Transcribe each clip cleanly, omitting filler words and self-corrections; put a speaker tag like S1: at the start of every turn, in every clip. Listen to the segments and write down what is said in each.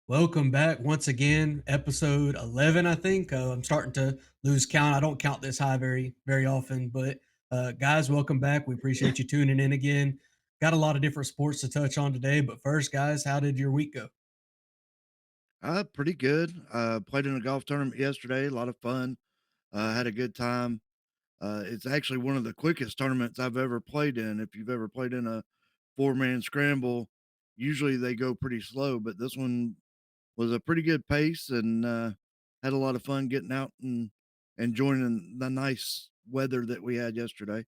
S1: Welcome back once again, episode 11. I think I'm starting to lose count. I don't count this high very often, but guys, welcome back. We appreciate you tuning in again. Got a lot of different sports to touch on today, but first, guys, how did your week go?
S2: Pretty good. Played in a golf tournament yesterday. A lot of fun. Had a good time. It's actually one of the quickest tournaments I've ever played in. If you've ever played in a four-man scramble, usually they go pretty slow, but this one was a pretty good pace and had a lot of fun getting out and enjoying the nice weather that we had yesterday.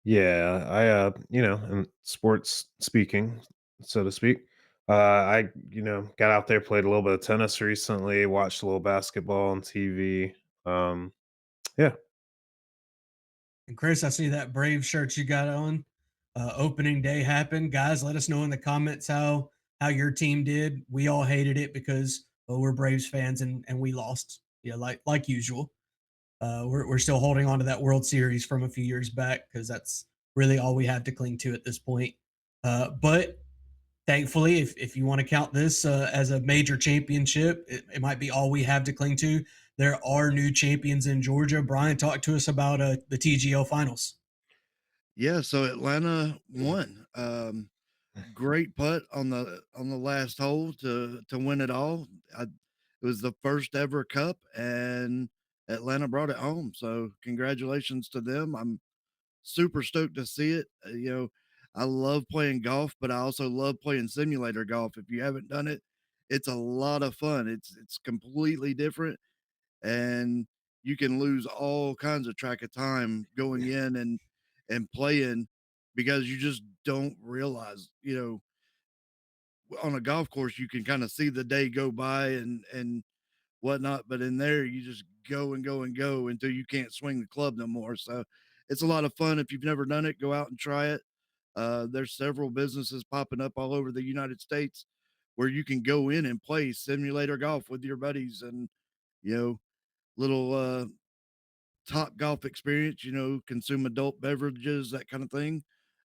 S3: Yeah, in sports speaking, so to speak, got out there, played a little bit of tennis recently, watched a little basketball on TV. Um, yeah,
S1: And Chris, I see that brave shirt you got on. Opening day happened, guys. Let us know in the comments how your team did. We all hated it because we're Braves fans and we lost. Yeah, like usual. We're still holding on to that World Series from a few years back because that's really all we have to cling to at this point. But thankfully, if you want to count this as a major championship, it might be all we have to cling to. There are new champions in Georgia. Brian, talk to us about the TGL Finals.
S2: Yeah, so Atlanta won. Great putt on the last hole to win it all. It was the first ever cup, and Atlanta brought it home. So congratulations to them. I'm super stoked to see it. I love playing golf, but I also love playing simulator golf. If you haven't done it, it's a lot of fun. It's completely different, and you can lose all kinds of track of time going in and playing because you just don't realize, on a golf course you can kind of see the day go by and whatnot, but in there you just go and go and go until you can't swing the club no more. So it's a lot of fun. If you've never done it, go out and try it. There's several businesses popping up all over the United States where you can go in and play simulator golf with your buddies and you know little top golf experience, consume adult beverages, that kind of thing.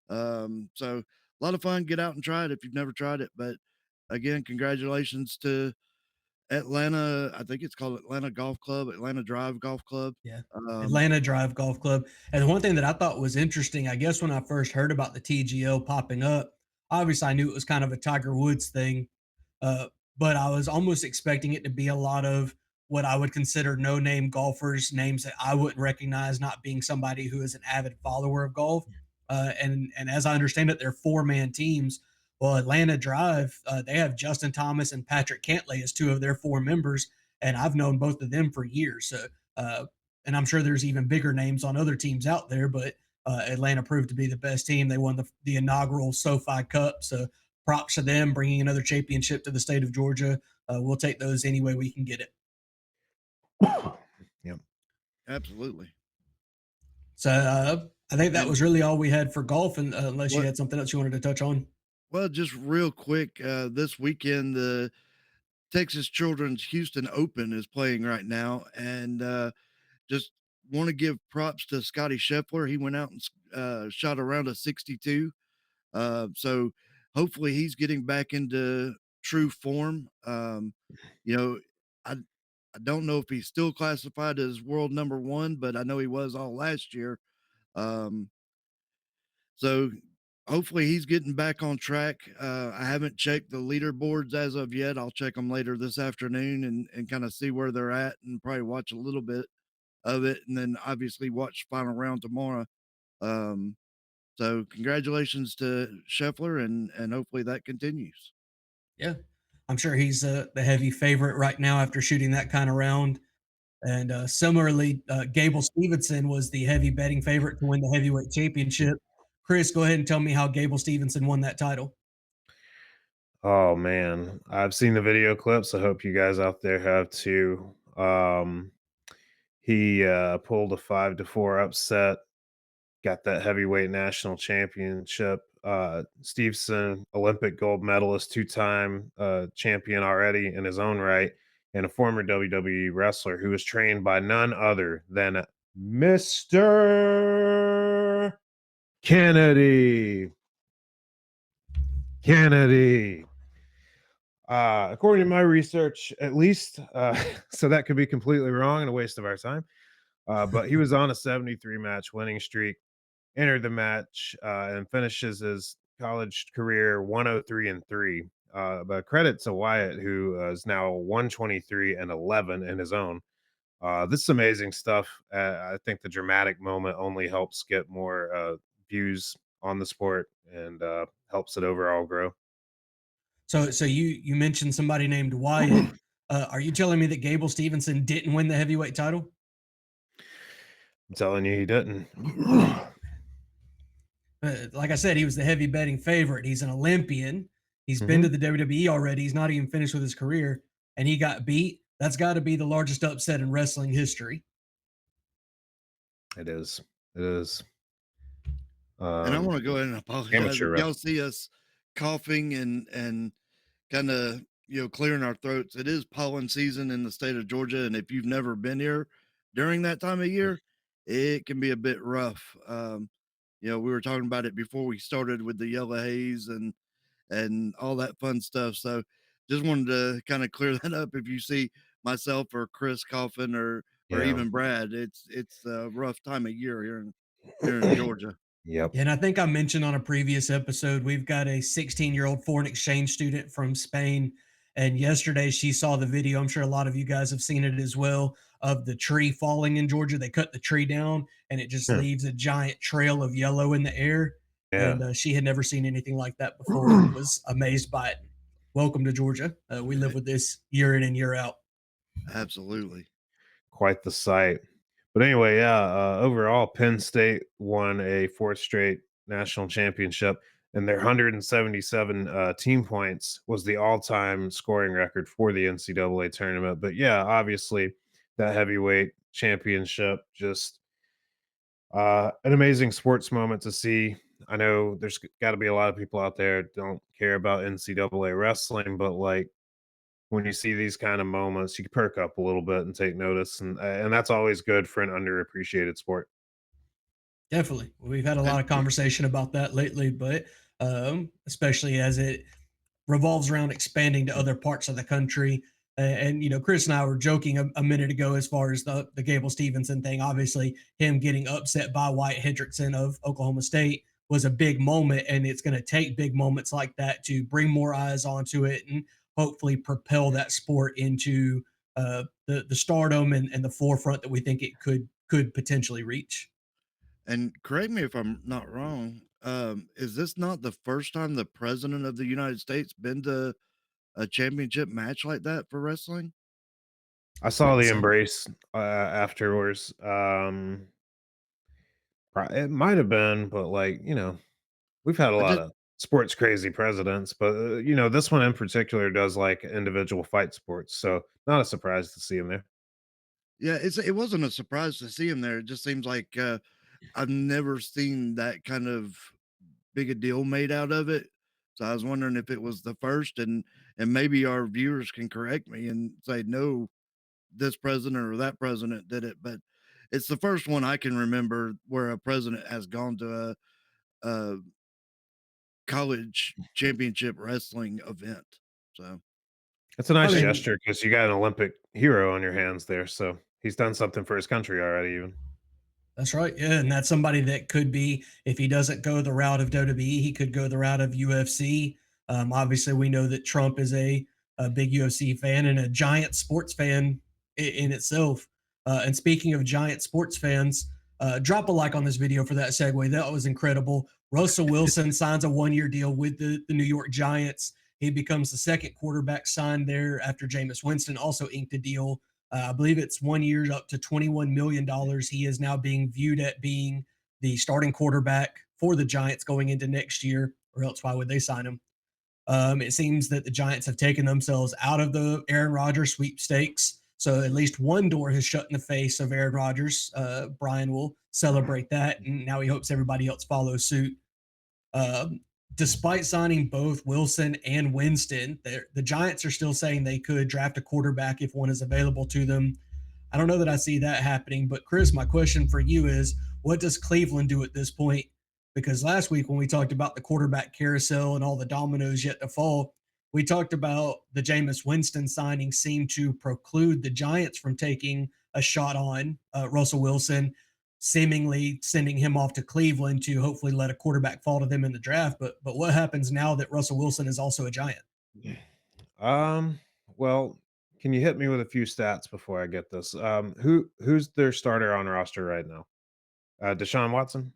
S2: So a lot of fun. Get out and try it if you've never tried it. But again, congratulations to Atlanta. I think it's called Atlanta Golf Club, Atlanta Drive Golf Club.
S1: Yeah.
S2: Um,
S1: Atlanta Drive Golf Club. And one thing that I thought was interesting, I guess when I first heard about the TGO popping up, obviously I knew it was kind of a Tiger Woods thing, uh, but I was almost expecting it to be a lot of what I would consider no name golfers, names that I wouldn't recognize, not being somebody who is an avid follower of golf. And as I understand it, they're four-man teams. Well, Atlanta Drive, they have Justin Thomas and Patrick Cantlay as two of their four members, and I've known both of them for years. So uh, and I'm sure there's even bigger names on other teams out there, but Atlanta proved to be the best team. They won the inaugural SoFi Cup, so props to them bringing another championship to the state of Georgia. We'll take those any way we can get it.
S3: yeah.
S2: Absolutely.
S1: So I think that
S2: And
S1: was really all we had for golf, and unless you
S2: what?
S1: had something else you wanted to touch on.
S2: Well, just real quick, this weekend the Texas Children's Houston Open is playing right now, and just want to give props to Scotty Scheffler. He went out and shot around a 62. So hopefully he's getting back into true form. You know, I I don't know if he's still classified as world number one, but I know he was all last year. Um, so hopefully he's getting back on track. I haven't checked the leaderboards as of yet. I'll check them later this afternoon and kind of see where they're at and probably watch a little bit of it, and then obviously watch final round tomorrow. Um, so congratulations to Scheffler, and hopefully that continues.
S1: Yeah, I'm sure he's the heavy favorite right now after shooting that kind of round. And similarly, Gable Stevenson was the heavy betting favorite to win the heavyweight championship. Chris, go ahead and tell me how Gable Stevenson won that title.
S3: Oh man, I've seen the video clips. I hope you guys out there have too. He pulled a 5-4 upset, got that heavyweight national championship. Stevenson, Olympic gold medalist, two-time champion already in his own right, and a former WWE wrestler who was trained by none other than Mr. Kennedy. Kennedy. According to my research, at least, so that could be completely wrong and a waste of our time. But he was on a 73 match winning streak, entered the match, and finishes his college career 103-3. But credit to Wyatt, who is now 123-11 in his own. This is amazing stuff. I think the dramatic moment only helps get more views on the sport and helps it overall grow.
S1: So you mentioned somebody named Wyatt. Are you telling me that Gable Stevenson didn't win the heavyweight title?
S3: I'm telling you, he didn't.
S1: Like I said, he was the heavy betting favorite. He's an Olympian. He's been
S3: Hmm.
S1: to the WWE already. He's not even finished with his career, and he got beat. That's got to be the largest upset in wrestling history.
S3: It is. It is.
S2: And I
S3: Um,
S2: want to go ahead and apologize
S3: Amateur
S2: if y'all
S3: wrestling.
S2: see us coughing and kind of clearing our throats. It is pollen season in the state of Georgia, and if you've never been here during that time of year, it can be a bit rough. We were talking about it before we started with the yellow haze and all that fun stuff. So just wanted to kind of clear that up. If you see myself or Chris coughing or
S3: Yeah.
S2: even Brad, it's a rough time of year here in Georgia.
S3: Yep.
S1: And I think I mentioned on a previous episode, we've got a 16-year-old foreign exchange student from Spain. And yesterday she saw the video. I'm sure a lot of you guys have seen it as well of the tree falling in Georgia. They cut the tree down and it just
S3: Yeah.
S1: leaves a giant trail of yellow in the air.
S3: Yeah.
S1: And she had never seen anything like that before and was amazed by it. Welcome to Georgia. We live with this year in and year out.
S2: Absolutely.
S3: Quite the sight. But anyway, yeah, overall, Penn State won a fourth straight national championship, and their 177 team points was the all-time scoring record for the NCAA tournament. But yeah, obviously, that heavyweight championship just an amazing sports moment to see. I know there's got to be a lot of people out there don't care about NCAA wrestling, but like when you see these kind of moments, you can perk up a little bit and take notice, and that's always good for an underappreciated sport.
S1: Definitely. We've had a lot
S2: And
S1: of conversation about that lately, but especially as it revolves around expanding to other parts of the country. Chris and I were joking a minute ago as far as the Gable Stevenson thing. Obviously, him getting upset by Wyatt Hendrickson of Oklahoma State was a big moment, and it's going to take big moments like that to bring more eyes onto it and hopefully propel that sport into the stardom and the forefront that we think it could potentially reach.
S2: and correct me if I'm not wrong. Is this not the first time the president of the United States been to a championship match like that for wrestling?
S3: I saw the
S1: So
S3: embrace afterwards. It might have been, but like we've had a
S2: I
S3: lot
S2: just
S3: of sports crazy presidents, but this one in particular does like individual fight sports, so not a surprise to see him there.
S2: Yeah, it wasn't a surprise to see him there. It just seems like I've never seen that kind of big a deal made out of it. So I was wondering if it was the first, and maybe our viewers can correct me and say no, this president or that president did it, but it's the first one I can remember where a president has gone to a college championship wrestling event. So
S3: It's a
S1: I
S3: nice
S1: mean,
S3: gesture because you got an Olympic hero on your hands there, so he's done something for his country already. Even
S1: that's right. Yeah, and that's somebody that could be, if he doesn't go the route of WWE, he could go the route of UFC. Obviously, we know that Trump is a big UFC fan and a giant sports fan in itself. And speaking of giant sports fans, drop a like on this video for that segue. That was incredible. Russell Wilson signs a 1 year deal with the New York Giants. He becomes the second quarterback signed there after Jameis Winston also inked a deal. I believe it's 1 year up to $21 million. He is now being viewed at being the starting quarterback for the Giants going into next year, or else why would they sign him? It seems that the Giants have taken themselves out of the Aaron Rodgers sweepstakes. So at least one door has shut in the face of Aaron Rodgers. Brian will celebrate that, and now he hopes everybody else follows suit. Um, Despite signing both Wilson and Winston, the Giants are still saying they could draft a quarterback if one is available to them. I don't know that I see that happening, but Chris, my question for you is what does Cleveland do at this point? Because last week when we talked about the quarterback carousel and all the dominoes yet to fall, We talked about the Jameis Winston signing seemed to preclude the Giants from taking a shot on Russell Wilson, seemingly sending him off to Cleveland to hopefully let a quarterback fall to them in the draft. But what happens now that Russell Wilson is also a Giant?
S3: Um, well, can you hit me with a few stats before I get this? Who's their starter on roster right now? Deshaun Watson?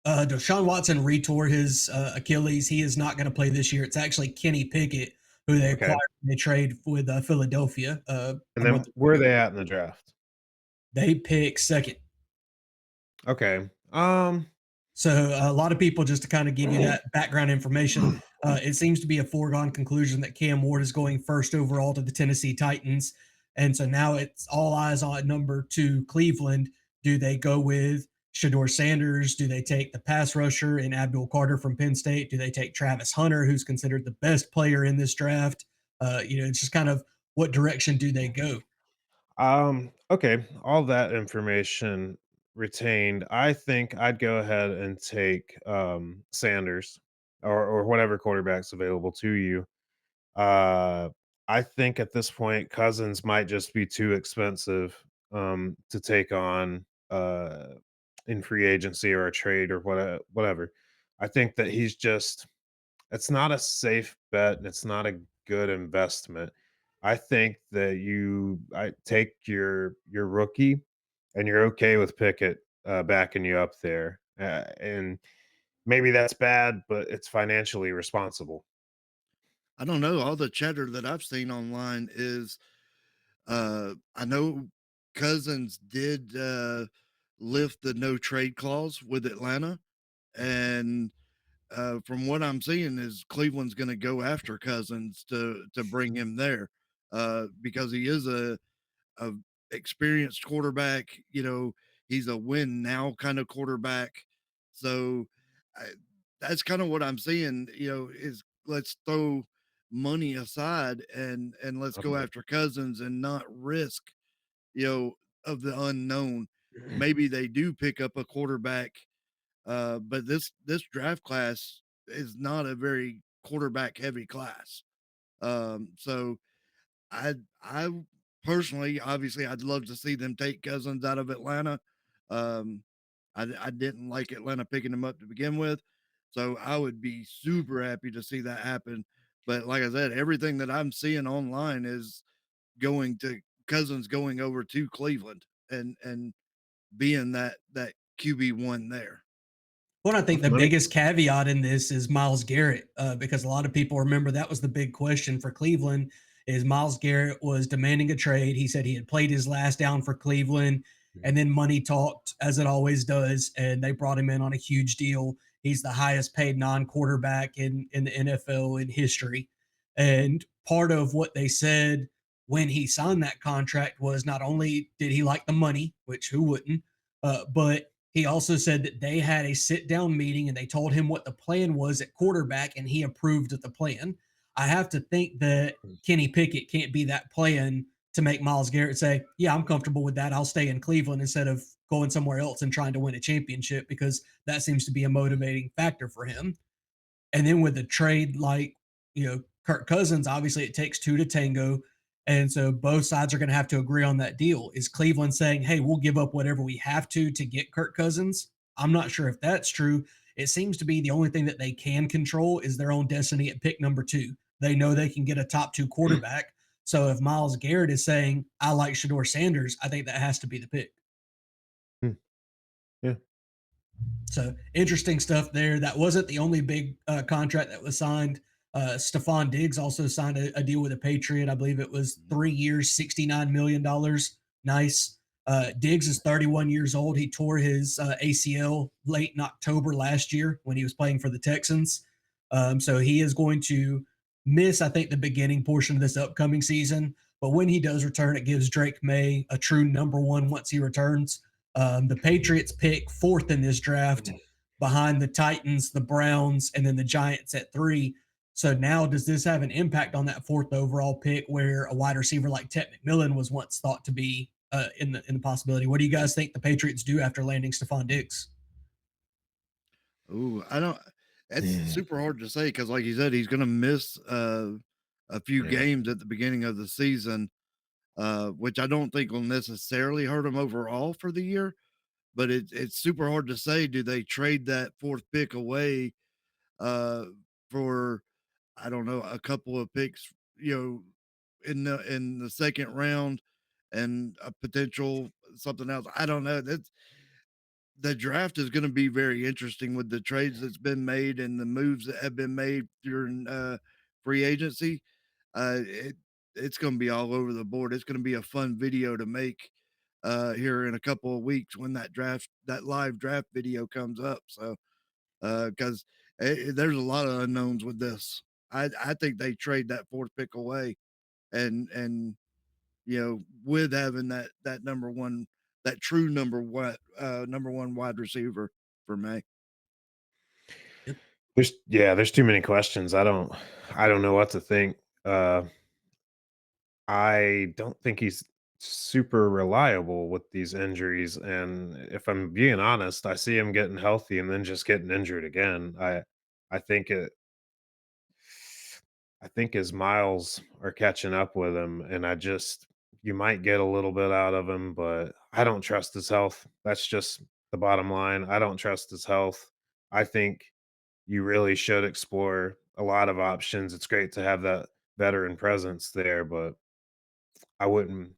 S1: Deshaun Watson retore his Achilles. He is not going to play this year. It's actually Kenny Pickett, who they
S3: Okay.
S1: acquired. They trade with Philadelphia
S3: And
S1: a month
S3: then where are
S1: ago.
S3: they at in the draft?
S1: They pick second.
S3: Okay.
S1: So a lot of people, just to kind of give you that background information, it seems to be a foregone conclusion that Cam Ward is going first overall to the Tennessee Titans, and so now it's all eyes on number two, Cleveland. Do they go with Shador Sanders? Do they take the pass rusher in Abdul Carter from Penn State? Do they take Travis Hunter, who's considered the best player in this draft? It's just kind of what direction do they go?
S3: Okay, all that information retained. I think I'd go ahead and take Sanders or whatever quarterback's available to you. Uh I think at this point Cousins might just be too expensive to take on in free agency or a trade or whatever. I think that he's just it's not a safe bet and it's not a good investment. I think that I take your rookie and you're okay with Pickett backing you up there. And maybe that's bad, but it's financially responsible.
S2: I don't know. All the chatter that I've seen online is I know Cousins did lift the no trade clause with Atlanta, and from what I'm seeing is Cleveland's going to go after Cousins to bring him there because he is a experienced quarterback. He's a win now kind of quarterback. So I, that's kind of what I'm seeing. Is let's throw money aside and let's go
S3: Okay.
S2: after Cousins and not risk you know of the unknown. Maybe they do pick up a quarterback, but this draft class is not a very quarterback heavy class. So I personally, obviously, I'd love to see them take Cousins out of Atlanta. Um, I didn't like Atlanta picking him up to begin with, so I would be super happy to see that happen. But like I said, everything that I'm seeing online is going to Cousins going over to Cleveland and being that QB1 there.
S1: Well, I think the
S3: Let me
S1: biggest caveat in this is Miles Garrett, because a lot of people remember that was the big question for Cleveland. Is Miles Garrett was demanding a trade. He said he had played his last down for Cleveland, and then money talked, as it always does, and they brought him in on a huge deal. He's the highest paid non-quarterback in the NFL in history, and part of what they said when he signed that contract was not only did he like the money, which who wouldn't, but he also said that they had a sit down meeting and they told him what the plan was at quarterback and he approved of the plan. I have to think that Kenny Pickett can't be that plan to make Miles Garrett say, "Yeah, I'm comfortable with that. I'll stay in Cleveland instead of going somewhere else and trying to win a championship," because that seems to be a motivating factor for him. And then with a trade like, Kirk Cousins, obviously it takes two to tango. And so both sides are going to have to agree on that deal. Is Cleveland saying, "Hey, we'll give up whatever we have to get Kirk Cousins"? I'm not sure if that's true. It seems to be the only thing that they can control is their own destiny at pick number two. They know they can get a top two quarterback. So if Miles Garrett is saying, "I like Shador Sanders," I think that has to be the pick.
S3: Hmm, yeah.
S1: So interesting stuff there. That wasn't the only big contract that was signed. Stephon Diggs also signed a deal with a Patriot. I believe it was 3 years, $69 million. Nice. Diggs is 31 years old. He tore his ACL late in October last year when he was playing for the Texans. So he is going to miss, I think, the beginning portion of this upcoming season. But when he does return, it gives Drake May a true number one once he returns. The Patriots pick fourth in this draft behind the Titans, the Browns, and then the Giants at three. So now, does this have an impact on that fourth overall pick, where a wide receiver like Ted McMillan was once thought to be in the possibility? What do you guys think the Patriots do after landing Stephon Diggs?
S2: Ooh, I don't. It's super hard to say because, like you said, he's going to miss a few
S3: Yeah.
S2: games at the beginning of the season, which I don't think will necessarily hurt them overall for the year. But it's super hard to say. Do they trade that fourth pick away uh, for, I don't know, a couple of picks, in the second round, and a potential something else? I don't know. That's The draft is going to be very interesting with the trades that's been made and the moves that have been made during free agency. It's going to be all over the board. It's going to be a fun video to make here in a couple of weeks when that live draft video comes up. So, because there's a lot of unknowns with this. I think they trade that fourth pick away, and with having that number one, that true number one wide receiver for me.
S1: Yep.
S3: There's too many questions. I don't know what to think. I don't think he's super reliable with these injuries, and if I'm being honest, I see him getting healthy and then just getting injured again. I think it I think his miles are catching up with him, and you might get a little bit out of him, but I don't trust his health. That's just the bottom line. I don't trust his health. I think you really should explore a lot of options. It's great to have that veteran presence there, but I wouldn't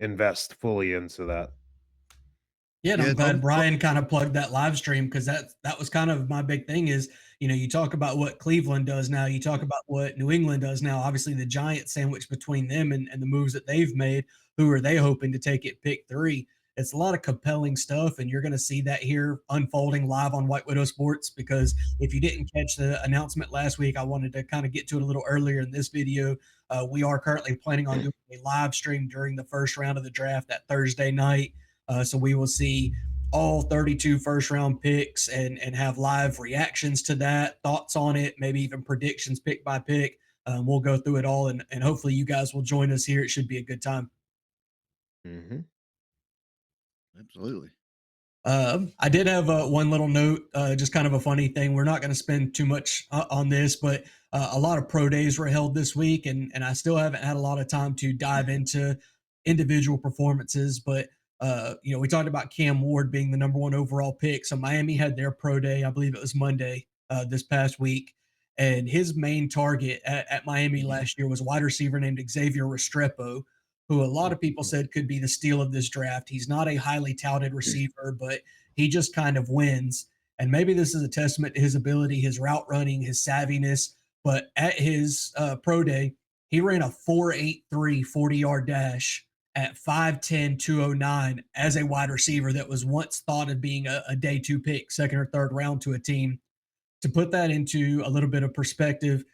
S3: invest fully into that.
S1: Yeah, and
S2: Yeah,
S1: I'm
S2: it's
S1: glad
S2: almost,
S1: Brian kind of plugged that live stream because that was kind of my big thing is, you talk about what Cleveland does now, you talk about what New England does now. Obviously, the giant sandwich between them and the moves that they've made. Who are they hoping to take at pick three? It's a lot of compelling stuff, and you're going to see that here unfolding live on White Widow Sports. Because if you didn't catch the announcement last week, I wanted to kind of get to it a little earlier in this video. We are currently planning on doing a live stream during the first round of the draft that Thursday night. So we will see all 32 first round picks and have live reactions to that, thoughts on it, maybe even predictions pick by pick. We'll go through it all, and hopefully you guys will join us here. It should be a good time.
S3: Mhm.
S2: absolutely.
S1: I did have one little note, just kind of a funny thing. We're not going to spend too much on this, but a lot of pro days were held this week, and I still haven't had a lot of time to dive into individual performances. But we talked about Cam Ward being the number one overall pick. So Miami had their pro day, I believe it was Monday this past week, and his main target at Miami last year was a wide receiver named Xavier Restrepo, who a lot of people said could be the steal of this draft. He's not a highly touted receiver, but he just kind of wins. And maybe this is a testament to his ability, his route running, his savviness. But at his pro day, he ran a 4.83 40-yard dash at 5'10, 209 as a wide receiver that was once thought of being a day two pick, second or third round to a team. To put that into a little bit of perspective,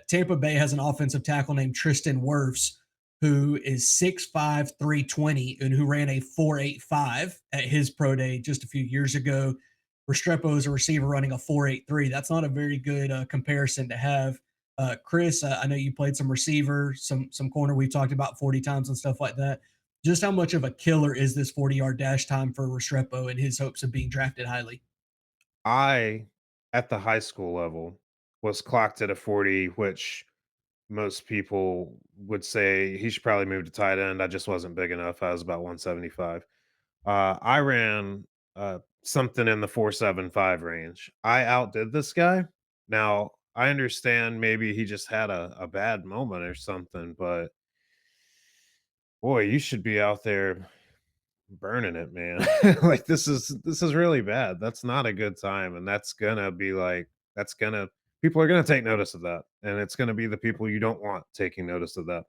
S1: Tampa Bay has an offensive tackle named Tristan Wirfs, who is 6'5, 320, and who ran a 4.85 at his pro day just a few years ago. Restrepo is a receiver running a 4.83. That's not a very good comparison to have. Chris, I know you played some receiver, some corner. We've talked about 40 times and stuff like that. Just how much of a killer is this 40-yard dash time for Restrepo and his hopes of being drafted highly?
S3: I, at the high school level, was clocked at a 40, which most people would say he should probably move to tight end. I just wasn't big enough. I was about 175. I ran something in the 4.75 range. I outdid this guy. Now, I understand maybe he just had a bad moment or something, but boy, you should be out there burning it, man. Like this is really bad. That's not a good time, and that's gonna people are gonna take notice of that, and it's gonna be the people you don't want taking notice of that,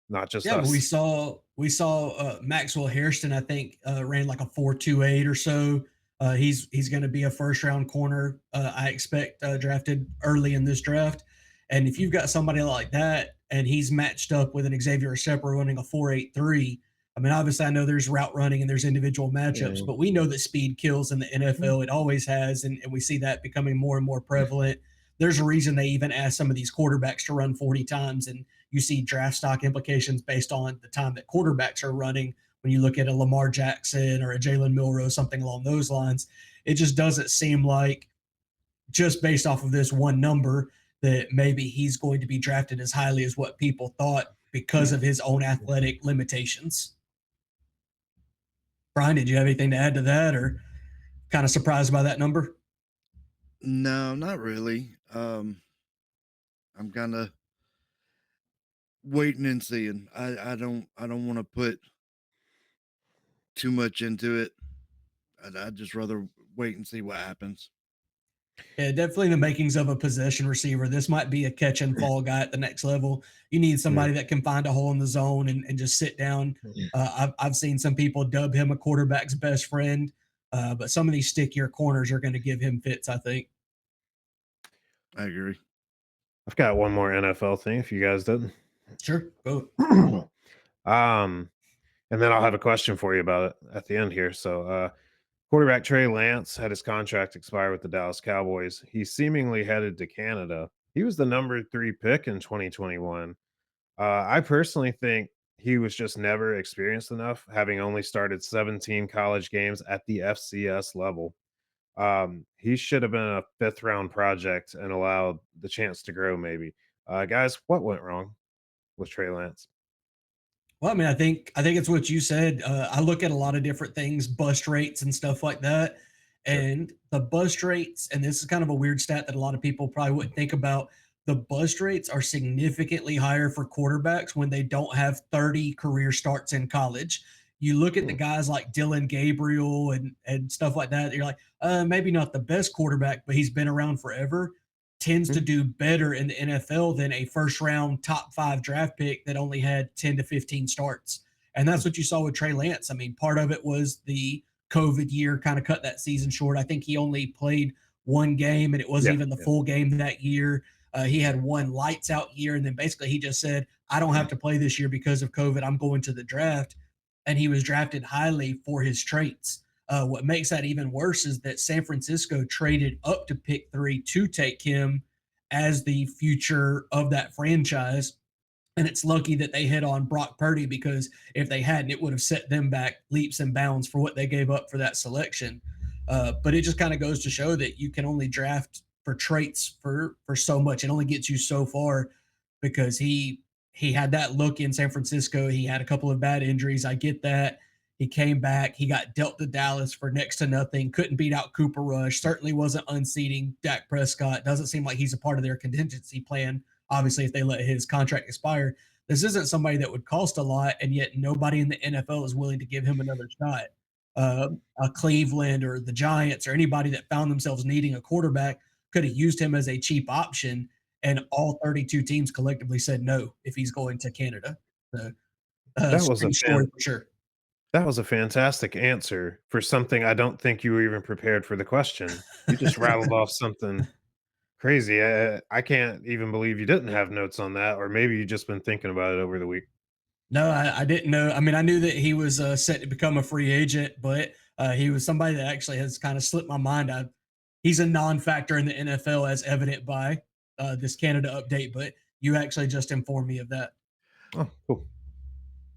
S3: not just
S1: Yeah, but we
S3: us.
S1: saw we saw Maxwell Hairston, I think, ran like a 4.28 or so. He's going to be a first round corner. I expect drafted early in this draft. And if you've got somebody like that, and he's matched up with an Xavier Shepard running a 4.83, I mean, obviously, I know there's route running and there's individual matchups,
S3: Yeah.
S1: but we know that speed kills in the NFL. It always has, and we see that becoming more and more prevalent. There's a reason they even ask some of these quarterbacks to run 40 times, and you see draft stock implications based on the time that quarterbacks are running. When you look at a Lamar Jackson or a Jalen Milrow, something along those lines, it just doesn't seem like just based off of this one number that maybe he's going to be drafted as highly as what people thought because of his own athletic limitations. Brian, did you have anything to add to that, or kind of surprised by that number?
S2: No, not really. I'm kind of waiting and seeing. I don't want to put too much into it. I'd just rather wait and see what happens.
S1: Yeah, definitely the makings of a possession receiver. This might be a catch and fall guy at the next level. You need
S3: Mm,
S1: somebody that can find a hole in the zone and just sit down. I've seen some people dub him a quarterback's best friend, but some of these stickier corners are going to give him fits, I think.
S2: I agree.
S3: I've got one more NFL thing if you guys didn't.
S1: Sure. Go.
S3: um, and then I'll have a question for you about it at the end here. So, quarterback Trey Lance had his contract expire with the Dallas Cowboys. He's seemingly headed to Canada. He was the number 3 pick in 2021. I personally think he was just never experienced enough, having only started 17 college games at the FCS level. He should have been a fifth round project and allowed the chance to grow, maybe. Guys, what went wrong with Trey Lance?
S1: Well, I mean, I think it's what you said. I look at a lot of different things, bust rates and stuff like that,
S3: Sure.
S1: and the bust rates. And this is kind of a weird stat that a lot of people probably wouldn't think about. The bust rates are significantly higher for quarterbacks when they don't have 30 career starts in college. You look at the
S3: Hmm.
S1: guys like Dylan Gabriel and stuff like that. You're like, maybe not the best quarterback, but he's been around forever, tends to
S3: Hmm.
S1: do better in the NFL than a first round top 5 draft pick that only had 10 to 15 starts. And
S3: Hmm.
S1: that's what you saw with Trey Lance. I mean, part of it was the COVID year kind of cut that season short. I think he only played one game and it wasn't
S3: Yeah.
S1: even the
S3: Yeah.
S1: full game that year. He had one lights out year. And then basically he just said, I don't have to play this year because of COVID. I'm going to the draft. And he was drafted highly for his traits. What makes that even worse is that San Francisco traded up to pick 3 to take him as the future of that franchise. And it's lucky that they hit on Brock Purdy because if they hadn't, it would have set them back leaps and bounds for what they gave up for that selection. But it just kind of goes to show that you can only draft for traits for so much. It only gets you so far because he had that look in San Francisco. He had a couple of bad injuries. I get that. He came back. He got dealt to Dallas for next to nothing. Couldn't beat out Cooper Rush. Certainly wasn't unseating Dak Prescott. Doesn't seem like he's a part of their contingency plan. Obviously, if they let his contract expire, this isn't somebody that would cost a lot, and yet nobody in the NFL is willing to give him another shot. Uh, a Cleveland or the Giants or anybody that found themselves needing a quarterback could have used him as a cheap option, and all 32 teams collectively said no if he's going to Canada. So,
S3: That was a
S1: strange story for sure.
S3: that was a fantastic answer for something I don't think you were even prepared for the question. You just rattled off something crazy. I can't even believe you didn't have notes on that, or maybe you just been thinking about it over the week.
S1: No, I didn't know. I mean, I knew that he was set to become a free agent, but he was somebody that actually has kind of slipped my mind. He's a non-factor in the NFL, as evident by this Canada update. But you actually just informed me of that.
S3: Oh, cool.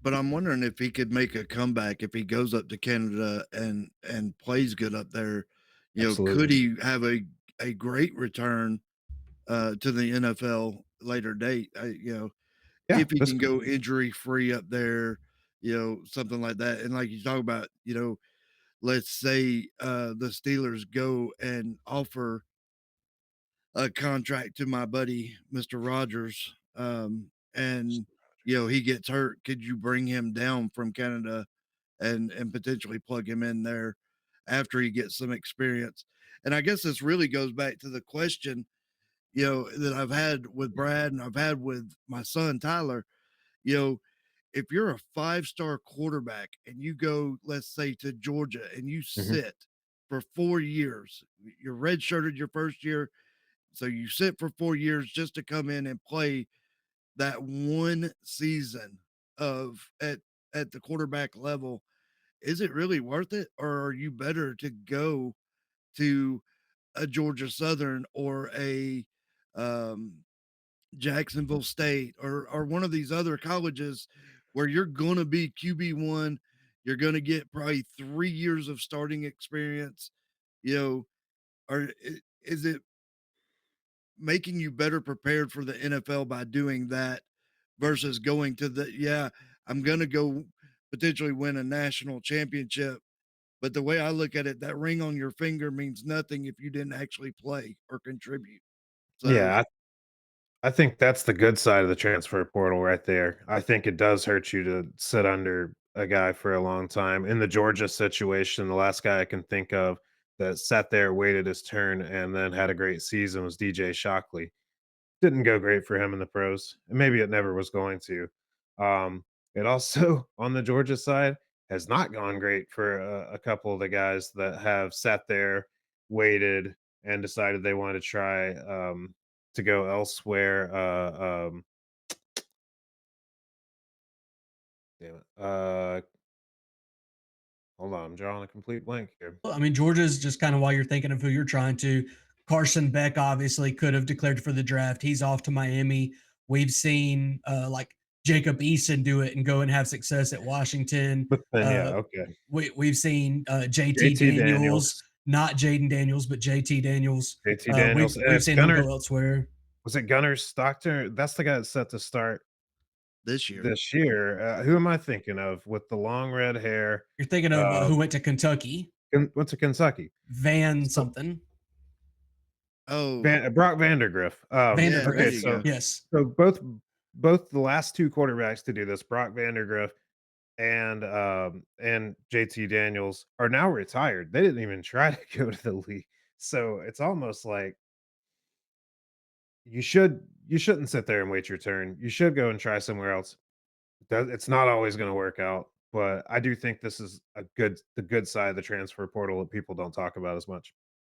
S2: But I'm wondering if he could make a comeback if he goes up to Canada and plays good up there. Could
S3: Absolutely.
S2: he have a great return to the NFL later date?
S3: Yeah,
S2: If he
S3: this
S2: can go injury free up there, something like that. And like you talk about, let's say the Steelers go and offer a contract to my buddy, Mr. Rogers, and he gets hurt. Could you bring him down from Canada and potentially plug him in there after he gets some experience? And I guess this really goes back to the question, that I've had with Brad and I've had with my son Tyler. You know, if you're a five-star quarterback and you go, let's say, to Georgia and you
S3: Mhm.
S2: sit for 4 years, you're redshirted your first year, so you sit for 4 years just to come in and play that one season of at the quarterback level. Is it really worth it, or are you better to go to a Georgia Southern or a um, Jacksonville State or one of these other colleges where you're going to be QB1, you're going to get probably 3 years of starting experience, you know, or is it making you better prepared for the NFL by doing that versus going to I'm gonna go potentially win a national championship. But the way I look at it, that ring on your finger means nothing if you didn't actually play or contribute. So
S3: Yeah, I think that's the good side of the transfer portal right there. I think it does hurt you to sit under a guy for a long time. In the Georgia situation, the last guy I can think of that sat there, waited his turn, and then had a great season was DJ Shockley. Didn't go great for him in the pros, and maybe it never was going to. It also, on the Georgia side, has not gone great for a couple of the guys that have sat there, waited, and decided they wanted to try to go elsewhere. Damn it. Hold on, I'm drawing a complete blank here.
S1: Well, I mean, Georgia's just kind of while you're thinking of who you're trying to. Carson Beck obviously could have declared for the draft. He's off to Miami. We've seen like Jacob Eason do it and go and have success at Washington.
S3: But then, yeah,
S1: Uh,
S3: okay.
S1: we've seen JT
S3: JT
S1: Daniels,
S3: Daniels,
S1: not Jaden Daniels, but JT Daniels.
S3: JT Daniels, and
S1: We've
S3: it's
S1: seen him
S3: Gunner.
S1: go elsewhere.
S3: Was it Gunner Stockton? That's the guy that's set to start
S2: this year,
S3: this year. Who am I thinking of with the long red hair?
S1: You're thinking of
S3: Uh,
S1: who went to Kentucky,
S3: went to Kentucky.
S1: Van
S3: So
S1: something,
S2: oh
S3: Brock Vandergriff.
S2: yeah, there
S3: Okay,
S1: Vandergriff.
S2: you go.
S1: Yes.
S3: so both the last two quarterbacks to do this, Brock Vandergriff and JT Daniels, are now retired. They didn't even try to go to the league. So it's almost like you shouldn't sit there and wait your turn. You should go and try somewhere else. It's not always going to work out, but I do think this is the good side of the transfer portal that people don't talk about as much.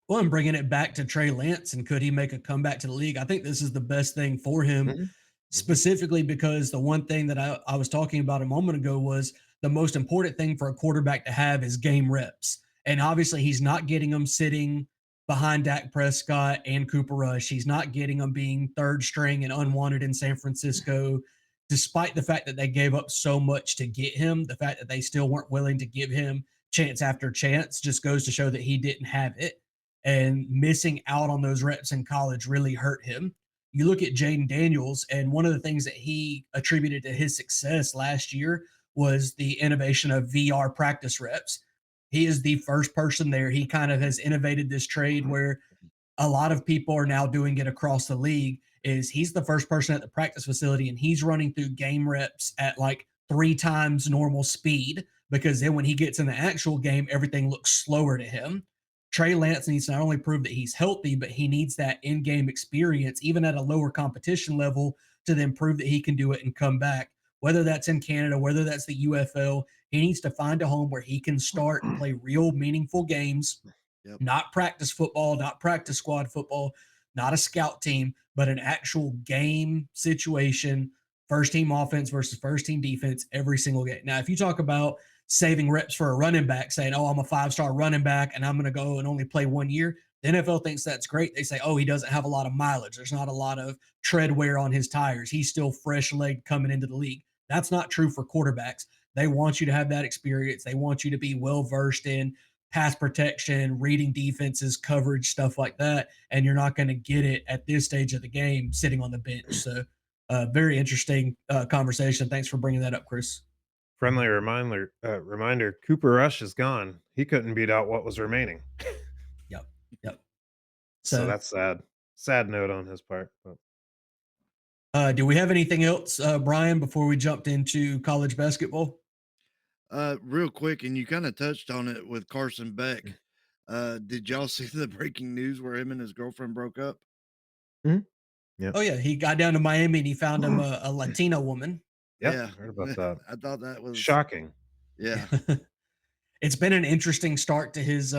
S1: Well, and bringing it back to Trey Lance and could he make a comeback to the league? I think this is the best thing for him,
S3: Mhm, mhm.
S1: specifically because the one thing that I was talking about a moment ago was the most important thing for a quarterback to have is game reps. And obviously, he's not getting them sitting behind Dak Prescott and Cooper Rush. He's not getting them being third string and unwanted in San Francisco, despite the fact that they gave up so much to get him. The fact that they still weren't willing to give him chance after chance just goes to show that he didn't have it, and missing out on those reps in college really hurt him. You look at Jaden Daniels, and one of the things that he attributed to his success last year was the innovation of VR practice reps. He is the first person there. He kind of has innovated this trade where a lot of people are now doing it across the league. Is he's the first person at the practice facility and he's running through game reps at like 3 times normal speed, because then when he gets in the actual game everything looks slower to him. Trey Lance needs to not only prove that he's healthy, but he needs that in-game experience even at a lower competition level to then prove that he can do it and come back, whether that's in Canada, whether that's the UFL. He needs to find a home where he can start and play real meaningful games,
S2: Yep.
S1: not practice football, not practice squad football, not a scout team, but an actual game situation, first team offense versus first team defense every single game. Now, if you talk about saving reps for a running back, saying, oh, I'm a 5-star running back and I'm going to go and only play 1 year, the NFL thinks that's great. They say, oh, he doesn't have a lot of mileage. There's not a lot of tread wear on his tires. He's still fresh legged coming into the league. That's not true for quarterbacks. They want you to have that experience. They want you to be well versed in pass protection, reading defenses, coverage, stuff like that. And you're not going to get it at this stage of the game sitting on the bench. So, very interesting conversation. Thanks for bringing that up, Chris.
S3: Friendly reminder: Cooper Rush is gone. He couldn't beat out what was remaining,
S1: Yep. Yep.
S3: so
S1: So,
S3: that's sad. Sad note on his part. But
S1: do we have anything else, Brian, before we jumped into college basketball?
S2: Real quick, and you kind of touched on it with Carson Beck. Did y'all see the breaking news where him and his girlfriend broke up?
S3: Mhm. Yep,
S1: Oh, yeah. He got down to Miami and he found him a Latina woman.
S3: yep,
S2: Yeah,
S3: heard about that.
S2: I thought that was
S3: Shocking.
S2: yeah,
S1: It's been an interesting start to his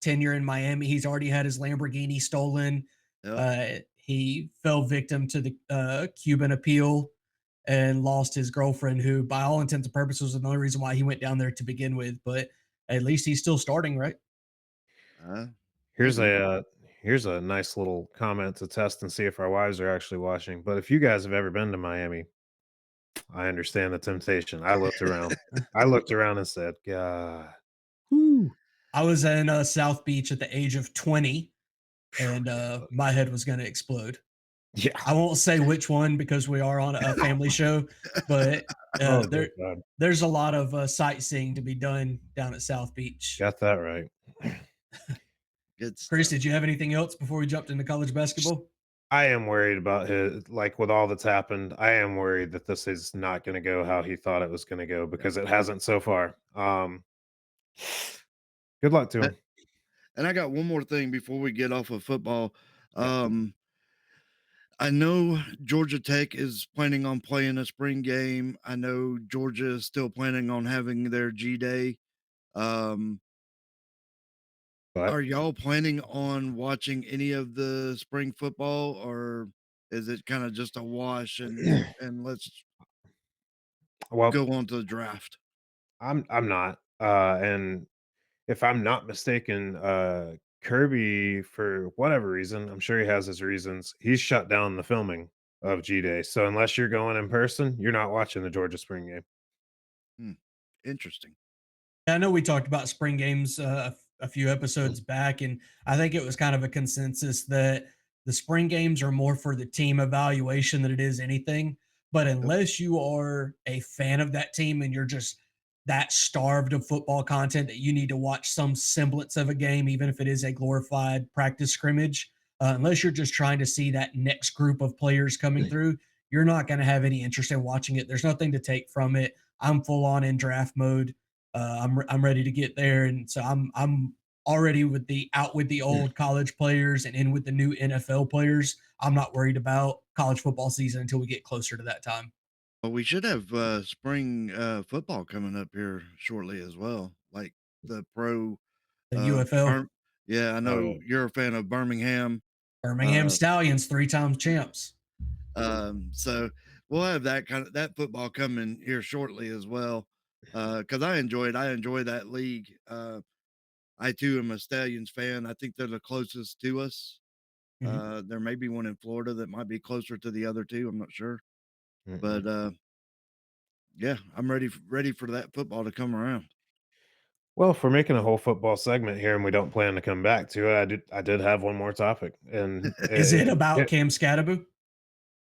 S1: tenure in Miami. He's already had his Lamborghini stolen.
S2: yep.
S1: He fell victim to the Cuban appeal and lost his girlfriend, who, by all intents and purposes, was another reason why he went down there to begin with. But at least he's still starting, right?
S2: Uh,
S3: Here's
S2: maybe.
S3: here's a nice little comment to test and see if our wives are actually watching. But if you guys have ever been to Miami, I understand the temptation. I looked around. I looked around and said, "God, whoo."
S1: I was in South Beach at the age of 20. and my head was going to explode.
S3: Yeah.
S1: I won't say which one because we are on a family show, but
S3: Oh, good
S1: there
S3: God.
S1: there's a lot of sightseeing to be done down at South Beach.
S3: Got that right.
S2: Good
S1: Chris,
S2: stuff.
S1: did you have anything else before we jumped into college basketball?
S3: I am worried about his like, with all that's happened, I am worried that this is not gonna go how he thought it was gonna go
S2: Yeah.
S3: because it hasn't so far. Good luck to
S2: A-
S3: him.
S2: And I got one more thing before we get off of football.
S3: Yeah.
S2: Um, I know Georgia Tech is planning on playing a spring game. I know Georgia is still planning on having their G Day. Um,
S3: But
S2: are y'all planning on watching any of the spring football, or is it kind of just a wash and let's
S3: well,
S2: go on to the draft?
S3: I'm not. And if I'm not mistaken, Kirby, for whatever reason, I'm sure he has his reasons, he's shut down the filming of G Day. So unless you're going in person, you're not watching the Georgia spring game.
S2: Hmm, interesting.
S1: I know we talked about spring games a few episodes back, and I think it was kind of a consensus that the spring games are more for the team evaluation than it is anything. But
S2: Yep.
S1: unless you are a fan of that team and you're just that starved of football content that you need to watch some semblance of a game, even if it is a glorified practice scrimmage, unless you're just trying to see that next group of players coming through, you're not going to have any interest in watching it. There's nothing to take from it. I'm full on in draft mode. I'm ready to get there, and so I'm already with the out with the old college players and in with the new NFL players. I'm not worried about college football season until we get closer to that time.
S2: Well, we should have spring football coming up here shortly as well, like the pro.
S1: The UFL,
S2: Birm- yeah, I know
S3: Oh,
S2: you're a fan of Birmingham.
S1: Birmingham
S2: Uh,
S1: Stallions, 3 times champs.
S2: so we'll have that football coming here shortly as well. Because I enjoy that league. I too am a Stallions fan. I think they're the closest to us.
S1: Mhm.
S2: There may be one in Florida that might be closer to the other two. I'm not sure,
S3: mm-mm.
S2: but yeah, I'm ready for that football to come around.
S3: Well, if we're making a whole football segment here and we don't plan to come back to it, I did have one more topic, and
S1: Is it about Cam Scadaboo?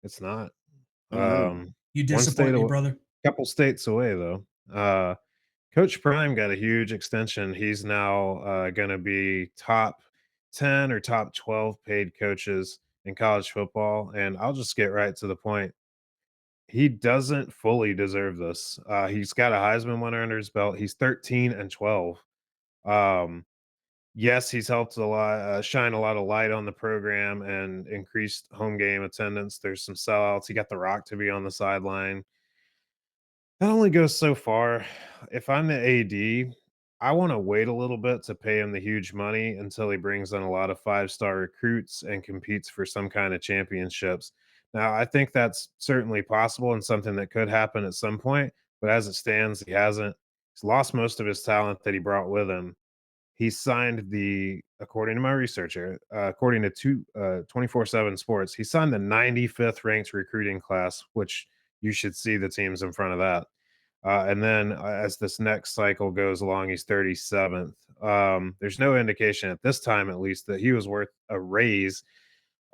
S3: it's not.
S2: Oh no.
S1: You
S3: One state,
S1: disappoint me, brother.
S3: couple states away though. Coach Prime got a huge extension. He's now going to be top 10 or top 12 paid coaches in college football, and I'll just get right to the point. He doesn't fully deserve this. He's got a Heisman winner under his belt. He's 13-12. Um, yes, he's helped a lot, shine a lot of light on the program and increased home game attendance. There's some sellouts. He got The Rock to be on the sideline. That only goes so far. If I'm the AD, I want to wait a little bit to pay him the huge money until he brings in a lot of five-star recruits and competes for some kind of championships. Now, I think that's certainly possible and something that could happen at some point, but as it stands, he hasn't. He's lost most of his talent that he brought with him. He signed according to my researcher, according to 24/7 Sports, he signed the 95th ranked recruiting class, which you should see the teams in front of that. And then as this next cycle goes along, he's 37th. There's no indication at this time, at least, that he was worth a raise